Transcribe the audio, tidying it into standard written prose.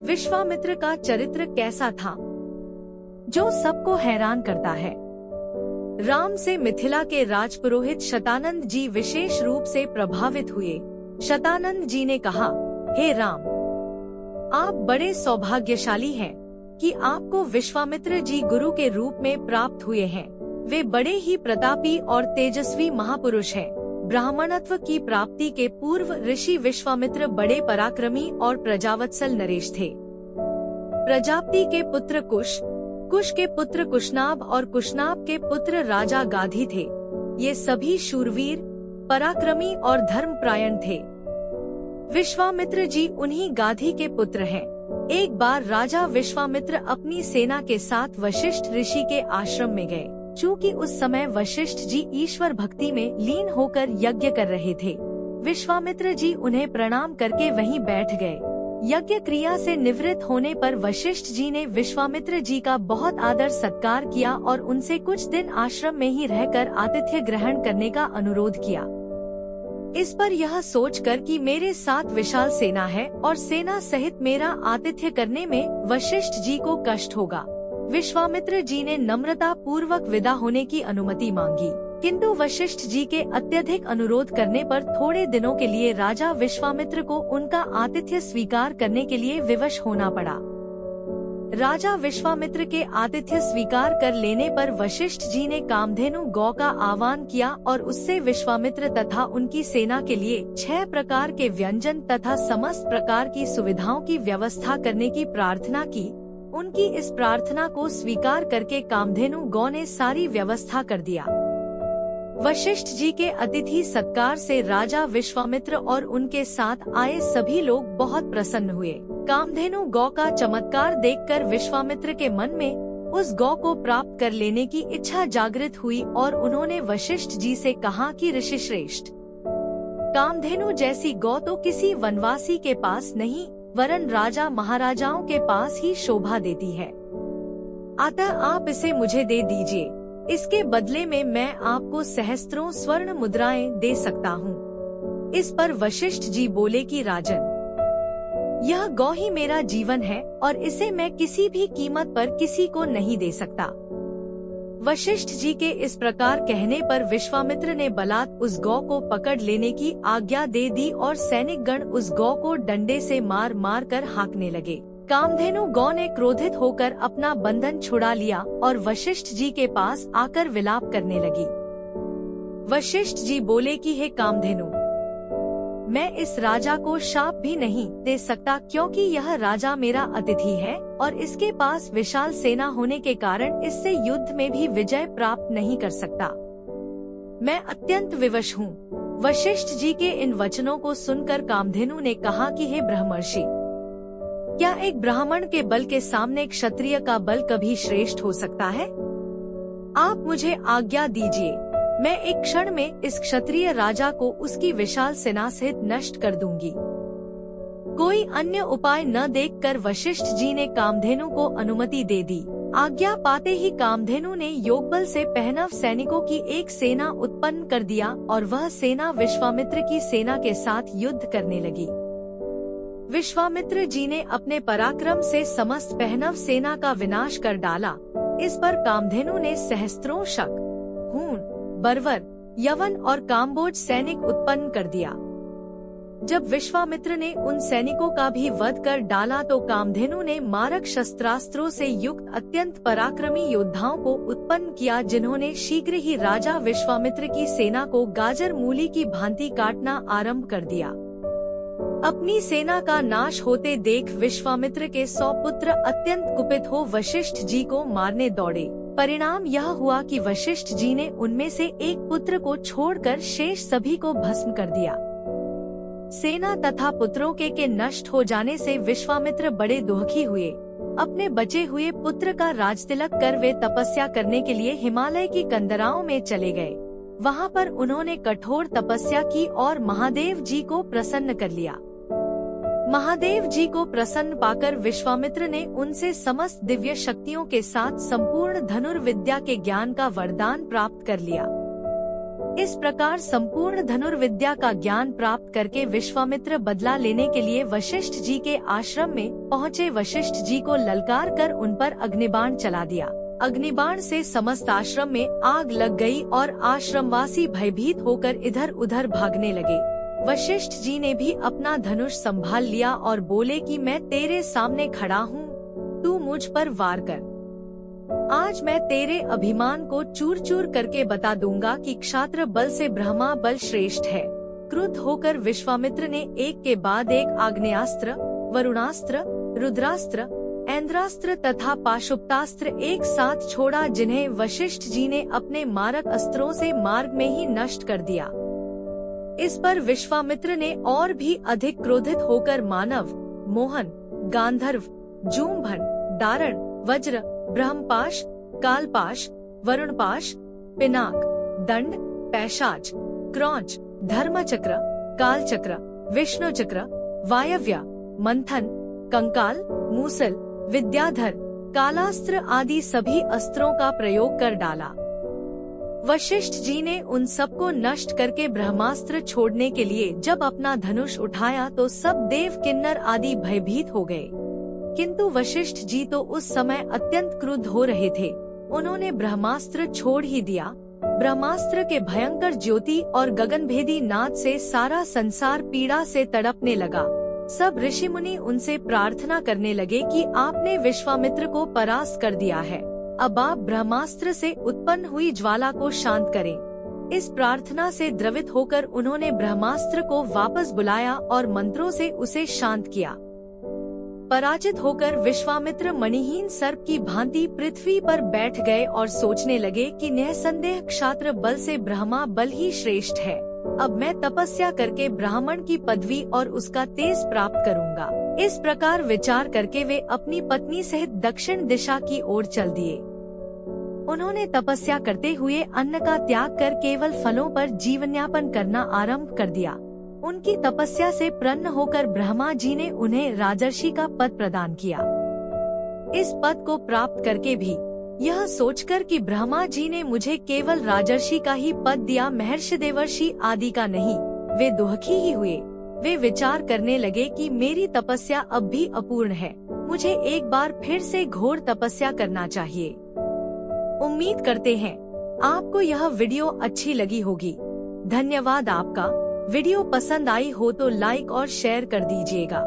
विश्वामित्र का चरित्र कैसा था जो सबको हैरान करता है। राम से मिथिला के राजपुरोहित शतानंद जी विशेष रूप से प्रभावित हुए। शतानंद जी ने कहा, हे राम, आप बड़े सौभाग्यशाली हैं कि आपको विश्वामित्र जी गुरु के रूप में प्राप्त हुए हैं। वे बड़े ही प्रतापी और तेजस्वी महापुरुष हैं। ब्राह्मणत्व की प्राप्ति के पूर्व ऋषि विश्वामित्र बड़े पराक्रमी और प्रजावत्सल नरेश थे। प्रजापति के पुत्र कुश, कुश के पुत्र कुशनाभ और कुशनाभ के पुत्र राजा गाधी थे। ये सभी शूरवीर, पराक्रमी और धर्मपरायण थे। विश्वामित्र जी उन्हीं गाधी के पुत्र हैं। एक बार राजा विश्वामित्र अपनी सेना के साथ वशिष्ठ ऋषि के आश्रम में गए। चूँकि उस समय वशिष्ठ जी ईश्वर भक्ति में लीन होकर यज्ञ कर रहे थे, विश्वामित्र जी उन्हें प्रणाम करके वहीं बैठ गए। यज्ञ क्रिया से निवृत्त होने पर वशिष्ठ जी ने विश्वामित्र जी का बहुत आदर सत्कार किया और उनसे कुछ दिन आश्रम में ही रहकर आतिथ्य ग्रहण करने का अनुरोध किया। इस पर यह सोचकर कि मेरे साथ विशाल सेना है और सेना सहित मेरा आतिथ्य करने में वशिष्ठ जी को कष्ट होगा, विश्वामित्र जी ने नम्रता पूर्वक विदा होने की अनुमति मांगी। किंतु वशिष्ठ जी के अत्यधिक अनुरोध करने पर थोड़े दिनों के लिए राजा विश्वामित्र को उनका आतिथ्य स्वीकार करने के लिए विवश होना पड़ा। राजा विश्वामित्र के आतिथ्य स्वीकार कर लेने पर वशिष्ठ जी ने कामधेनु गौ का आह्वान किया और उससे विश्वामित्र तथा उनकी सेना के लिए 6 प्रकार के व्यंजन तथा समस्त प्रकार की सुविधाओं की व्यवस्था करने की प्रार्थना की। उनकी इस प्रार्थना को स्वीकार करके कामधेनु गौ ने सारी व्यवस्था कर दिया। वशिष्ठ जी के अतिथि सत्कार से राजा विश्वामित्र और उनके साथ आए सभी लोग बहुत प्रसन्न हुए। कामधेनु गौ का चमत्कार देखकर विश्वामित्र के मन में उस गौ को प्राप्त कर लेने की इच्छा जागृत हुई और उन्होंने वशिष्ठ जी से कहा कि ऋषि श्रेष्ठ, कामधेनु जैसी गौ तो किसी वनवासी के पास नहीं वरन राजा महाराजाओं के पास ही शोभा देती है। अतः आप इसे मुझे दे दीजिए। इसके बदले में मैं आपको सहस्त्रों स्वर्ण मुद्राएं दे सकता हूँ। इस पर वशिष्ठ जी बोले कि राजन, यह गौ ही मेरा जीवन है और इसे मैं किसी भी कीमत पर किसी को नहीं दे सकता। वशिष्ठ जी के इस प्रकार कहने पर विश्वामित्र ने बलात् उस गौ को पकड़ लेने की आज्ञा दे दी और सैनिक गण उस गौ को डंडे से मार मार कर हाँकने लगे। कामधेनु गौ ने क्रोधित होकर अपना बंधन छुड़ा लिया और वशिष्ठ जी के पास आकर विलाप करने लगी। वशिष्ठ जी बोले कि हे कामधेनु, मैं इस राजा को शाप भी नहीं दे सकता क्योंकि यह राजा मेरा अतिथि है और इसके पास विशाल सेना होने के कारण इससे युद्ध में भी विजय प्राप्त नहीं कर सकता। मैं अत्यंत विवश हूँ। वशिष्ठ जी के इन वचनों को सुनकर कामधेनु ने कहा कि हे ब्रह्मर्षि, क्या एक ब्राह्मण के बल के सामने क्षत्रिय का बल कभी श्रेष्ठ हो सकता है? आप मुझे आज्ञा दीजिए, मैं एक क्षण में इस क्षत्रिय राजा को उसकी विशाल सेना सहित नष्ट कर दूंगी। कोई अन्य उपाय न देखकर वशिष्ठ जी ने कामधेनु को अनुमति दे दी। आज्ञा पाते ही कामधेनु ने योगबल से पहनव सैनिकों की एक सेना उत्पन्न कर दिया और वह सेना विश्वामित्र की सेना के साथ युद्ध करने लगी। विश्वामित्र जी ने अपने पराक्रम से समस्त पहनव सेना का विनाश कर डाला। इस पर कामधेनु ने सहस्त्रों शक, हूण, बर्वर, यवन और काम्बोज सैनिक उत्पन्न कर दिया। जब विश्वामित्र ने उन सैनिकों का भी वध कर डाला तो कामधेनु ने मारक शस्त्रास्त्रों से युक्त अत्यंत पराक्रमी योद्धाओं को उत्पन्न किया, जिन्होंने शीघ्र ही राजा विश्वामित्र की सेना को गाजर मूली की भांति काटना आरंभ कर दिया। अपनी सेना का नाश होते देख विश्वामित्र के 100 पुत्र अत्यंत कुपित हो वशिष्ठ जी को मारने दौड़े। परिणाम यह हुआ कि वशिष्ठ जी ने उनमें से एक पुत्र को छोड़कर शेष सभी को भस्म कर दिया। सेना तथा पुत्रों के नष्ट हो जाने से विश्वामित्र बड़े दुखी हुए। अपने बचे हुए पुत्र का राजतिलक कर वे तपस्या करने के लिए हिमालय की कंदराओं में चले गए। वहां पर उन्होंने कठोर तपस्या की और महादेव जी को प्रसन्न कर लिया। महादेव जी को प्रसन्न पाकर विश्वामित्र ने उनसे समस्त दिव्य शक्तियों के साथ संपूर्ण धनुर्विद्या के ज्ञान का वरदान प्राप्त कर लिया। इस प्रकार संपूर्ण धनुर्विद्या का ज्ञान प्राप्त करके विश्वामित्र बदला लेने के लिए वशिष्ठ जी के आश्रम में पहुँचे। वशिष्ठ जी को ललकार कर उन पर अग्निबाण चला दिया। अग्निबाण से समस्त आश्रम में आग लग गई और आश्रमवासी भयभीत होकर इधर उधर भागने लगे। वशिष्ठ जी ने भी अपना धनुष संभाल लिया और बोले कि मैं तेरे सामने खड़ा हूँ, तू मुझ पर वार कर। आज मैं तेरे अभिमान को चूर चूर करके बता दूंगा कि क्षात्र बल से ब्रह्मा बल श्रेष्ठ है। क्रुद्ध होकर विश्वामित्र ने एक के बाद एक आग्नेयास्त्र, वरुणास्त्र, रुद्रास्त्र, ऐन्द्रास्त्र तथा पाशुपतास्त्र एक साथ छोड़ा, जिन्हें वशिष्ठ जी ने अपने मारक अस्त्रों से मार्ग में ही नष्ट कर दिया। इस पर विश्वामित्र ने और भी अधिक क्रोधित होकर मानव, मोहन, गांधर्व, जूम्भन, दारण, वज्र, ब्रह्मपाश, कालपाश, वरुणपाश, पिनाक, दंड, पैशाच, क्रौंच, धर्मचक्र, कालचक्र, विष्णुचक्र, वायव्य, मंथन, कंकाल, मूसल, विद्याधर, कालास्त्र आदि सभी अस्त्रों का प्रयोग कर डाला। वशिष्ठ जी ने उन सबको नष्ट करके ब्रह्मास्त्र छोड़ने के लिए जब अपना धनुष उठाया तो सब देव, किन्नर आदि भयभीत हो गए। किंतु वशिष्ठ जी तो उस समय अत्यंत क्रुद्ध हो रहे थे। उन्होंने ब्रह्मास्त्र छोड़ ही दिया। ब्रह्मास्त्र के भयंकर ज्योति और गगनभेदी नाद से सारा संसार पीड़ा से तड़पने लगा। सब ऋषि मुनि उनसे प्रार्थना करने लगे कि आपने विश्वामित्र को परास्त कर दिया है, अब आप ब्रह्मास्त्र से उत्पन्न हुई ज्वाला को शांत करें। इस प्रार्थना से द्रवित होकर उन्होंने ब्रह्मास्त्र को वापस बुलाया और मंत्रों से उसे शांत किया। पराजित होकर विश्वामित्र मणिहीन सर्प की भांति पृथ्वी पर बैठ गए और सोचने लगे कि निःसंदेह क्षात्र बल से ब्रह्मा बल ही श्रेष्ठ है। अब मैं तपस्या करके ब्राह्मण की पदवी और उसका तेज प्राप्त करूंगा। इस प्रकार विचार करके वे अपनी पत्नी सहित दक्षिण दिशा की ओर चल दिए। उन्होंने तपस्या करते हुए अन्न का त्याग कर केवल फलों पर जीवनयापन करना आरंभ कर दिया। उनकी तपस्या से प्रसन्न होकर ब्रह्मा जी ने उन्हें राजर्षि का पद प्रदान किया। इस पद को प्राप्त करके भी यह सोचकर कि ब्रह्मा जी ने मुझे केवल राजर्षि का ही पद दिया, महर्षि देवर्षि आदि का नहीं, वे दुखी ही हुए। वे विचार करने लगे कि मेरी तपस्या अब भी अपूर्ण है, मुझे एक बार फिर से घोर तपस्या करना चाहिए। उम्मीद करते हैं आपको यह वीडियो अच्छी लगी होगी। धन्यवाद आपका। वीडियो पसंद आई हो तो लाइक और शेयर कर दीजिएगा।